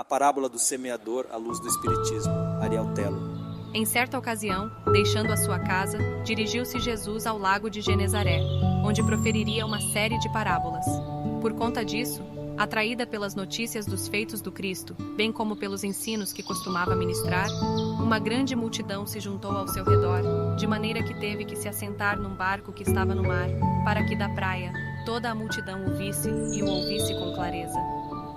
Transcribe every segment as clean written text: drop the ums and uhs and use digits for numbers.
A parábola do semeador à luz do Espiritismo, Ariel Tello. Em certa ocasião, deixando a sua casa, dirigiu-se Jesus ao lago de Genezaré, onde proferiria uma série de parábolas. Por conta disso, atraída pelas notícias dos feitos do Cristo, bem como pelos ensinos que costumava ministrar, uma grande multidão se juntou ao seu redor, de maneira que teve que se assentar num barco que estava no mar, para que da praia toda a multidão o visse e o ouvisse com clareza.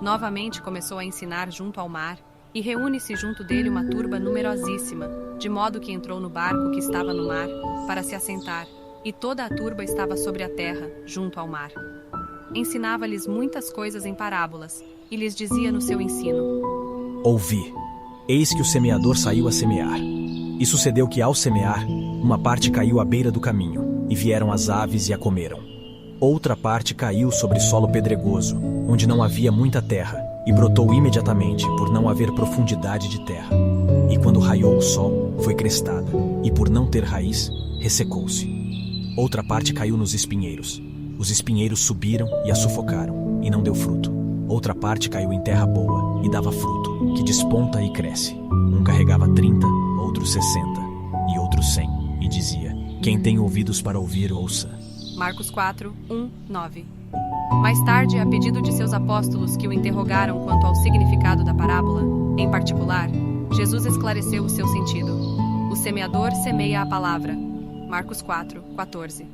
Novamente começou a ensinar junto ao mar, e reúne-se junto dele uma turba numerosíssima, de modo que entrou no barco que estava no mar, para se assentar, e toda a turba estava sobre a terra, junto ao mar. Ensinava-lhes muitas coisas em parábolas, e lhes dizia no seu ensino: Ouvi, eis que o semeador saiu a semear. E sucedeu que, ao semear, uma parte caiu à beira do caminho, e vieram as aves e a comeram. Outra parte caiu sobre solo pedregoso, onde não havia muita terra, e brotou imediatamente, por não haver profundidade de terra. E quando raiou o sol, foi crestada, e por não ter raiz, ressecou-se. Outra parte caiu nos espinheiros. Os espinheiros subiram e a sufocaram, e não deu fruto. Outra parte caiu em terra boa, e dava fruto, que desponta e cresce. Um carregava 30, outro 60, e outro 100, e dizia: Quem tem ouvidos para ouvir, ouça. Marcos 4, 1, 9. Mais tarde, a pedido de seus apóstolos que o interrogaram quanto ao significado da parábola, em particular, Jesus esclareceu o seu sentido. O semeador semeia a palavra. Marcos 4, 14.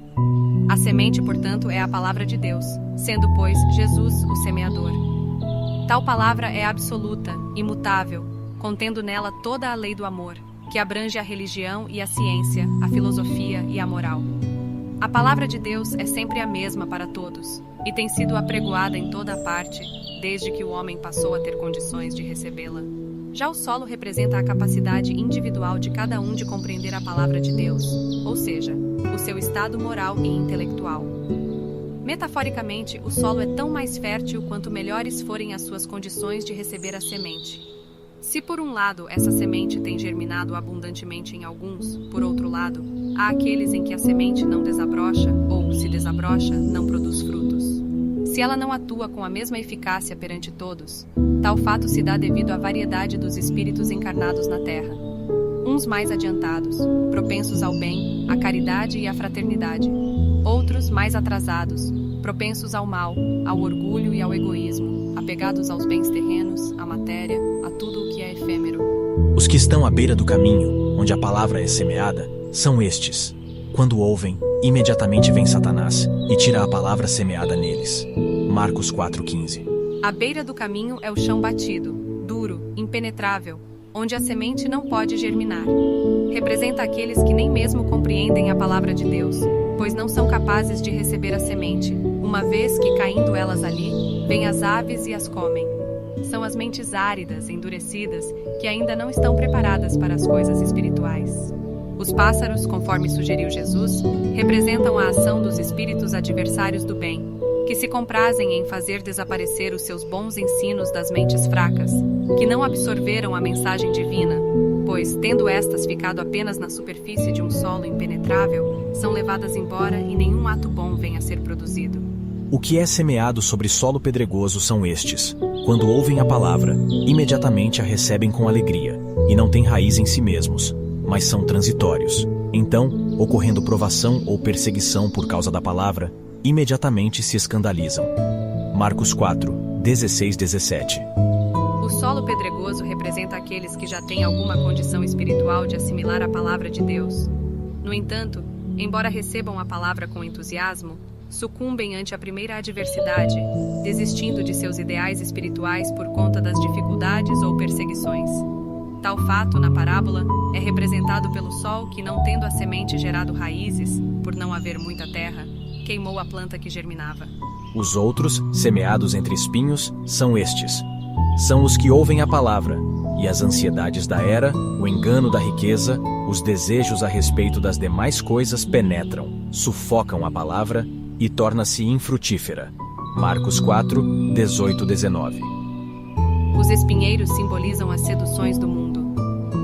A semente, portanto, é a palavra de Deus, sendo, pois, Jesus o semeador. Tal palavra é absoluta, imutável, contendo nela toda a lei do amor, que abrange a religião e a ciência, a filosofia e a moral. A palavra de Deus é sempre a mesma para todos, e tem sido apregoada em toda a parte, desde que o homem passou a ter condições de recebê-la. Já o solo representa a capacidade individual de cada um de compreender a palavra de Deus, ou seja, o seu estado moral e intelectual. Metaforicamente, o solo é tão mais fértil quanto melhores forem as suas condições de receber a semente. Se por um lado essa semente tem germinado abundantemente em alguns, por outro lado, há aqueles em que a semente não desabrocha, ou, se desabrocha, não produz frutos. Se ela não atua com a mesma eficácia perante todos, tal fato se dá devido à variedade dos espíritos encarnados na Terra. Uns mais adiantados, propensos ao bem, à caridade e à fraternidade. Outros mais atrasados, propensos ao mal, ao orgulho e ao egoísmo, apegados aos bens terrenos, à matéria, a tudo o que é efêmero. Os que estão à beira do caminho, onde a palavra é semeada, são estes. Quando ouvem, imediatamente vem Satanás e tira a palavra semeada neles. Marcos 4,15. À beira do caminho é o chão batido, duro, impenetrável, onde a semente não pode germinar. Representa aqueles que nem mesmo compreendem a palavra de Deus, pois não são capazes de receber a semente, uma vez que, caindo elas ali, vêm as aves e as comem. São as mentes áridas, endurecidas, que ainda não estão preparadas para as coisas espirituais. Os pássaros, conforme sugeriu Jesus, representam a ação dos espíritos adversários do bem, que se comprazem em fazer desaparecer os seus bons ensinos das mentes fracas, que não absorveram a mensagem divina, pois, tendo estas ficado apenas na superfície de um solo impenetrável, são levadas embora e nenhum ato bom vem a ser produzido. O que é semeado sobre solo pedregoso são estes. Quando ouvem a palavra, imediatamente a recebem com alegria, e não têm raiz em si mesmos, mas são transitórios. Então, ocorrendo provação ou perseguição por causa da palavra, imediatamente se escandalizam. Marcos 4, 16, 17. O solo pedregoso representa aqueles que já têm alguma condição espiritual de assimilar a palavra de Deus. No entanto, embora recebam a palavra com entusiasmo, sucumbem ante a primeira adversidade, desistindo de seus ideais espirituais por conta das dificuldades ou perseguições. Tal fato, na parábola, é representado pelo sol que, não tendo a semente gerado raízes, por não haver muita terra, queimou a planta que germinava. Os outros, semeados entre espinhos, são estes. São os que ouvem a palavra, e as ansiedades da era, o engano da riqueza, os desejos a respeito das demais coisas penetram, sufocam a palavra e torna-se infrutífera. Marcos 4, 18, 19. Os espinheiros simbolizam as seduções do mundo.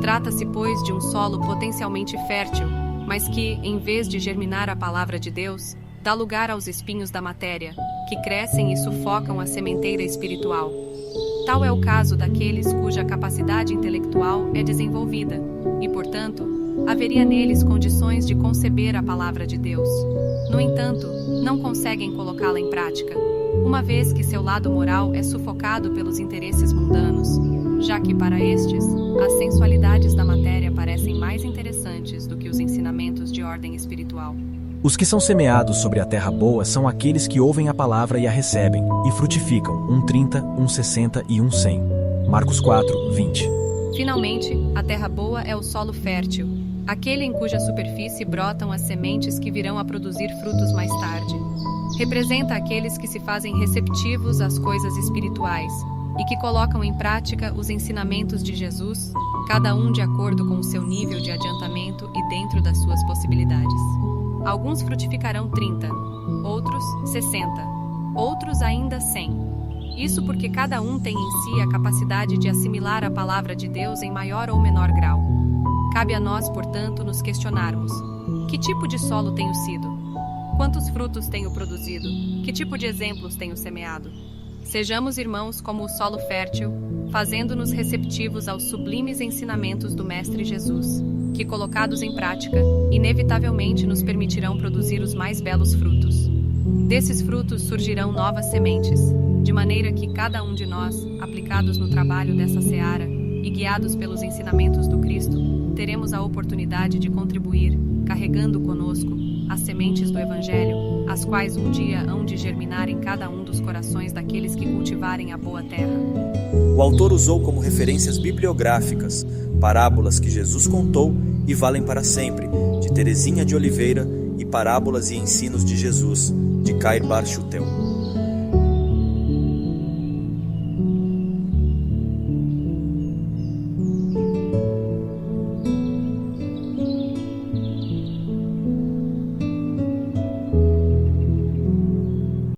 Trata-se, pois, de um solo potencialmente fértil, mas que, em vez de germinar a palavra de Deus, dá lugar aos espinhos da matéria, que crescem e sufocam a sementeira espiritual. Tal é o caso daqueles cuja capacidade intelectual é desenvolvida e, portanto, haveria neles condições de conceber a palavra de Deus. No entanto, não conseguem colocá-la em prática, uma vez que seu lado moral é sufocado pelos interesses mundanos, já que para estes, as sensualidades da matéria parecem mais interessantes do que os ensinamentos de ordem espiritual. Os que são semeados sobre a terra boa são aqueles que ouvem a palavra e a recebem, e frutificam, 30, 60 e 100. Marcos 4, 20. Finalmente, a terra boa é o solo fértil, aquele em cuja superfície brotam as sementes que virão a produzir frutos mais tarde. Representa aqueles que se fazem receptivos às coisas espirituais e que colocam em prática os ensinamentos de Jesus, cada um de acordo com o seu nível de adiantamento e dentro das suas possibilidades. Alguns frutificarão 30, outros 60, outros ainda 100. Isso porque cada um tem em si a capacidade de assimilar a palavra de Deus em maior ou menor grau. Cabe a nós, portanto, nos questionarmos: que tipo de solo tenho sido? Quantos frutos tenho produzido? Que tipo de exemplos tenho semeado? Sejamos irmãos como o solo fértil, fazendo-nos receptivos aos sublimes ensinamentos do Mestre Jesus, que, colocados em prática, inevitavelmente nos permitirão produzir os mais belos frutos. Desses frutos surgirão novas sementes, de maneira que cada um de nós, aplicados no trabalho dessa seara e guiados pelos ensinamentos do Cristo, teremos a oportunidade de contribuir, carregando conosco, as sementes do Evangelho, as quais um dia hão de germinar em cada um dos corações daqueles que cultivarem a boa terra. O autor usou como referências bibliográficas parábolas que Jesus contou e valem para sempre, de Teresinha de Oliveira, e Parábolas e Ensinos de Jesus, de Cair Bar Chutel.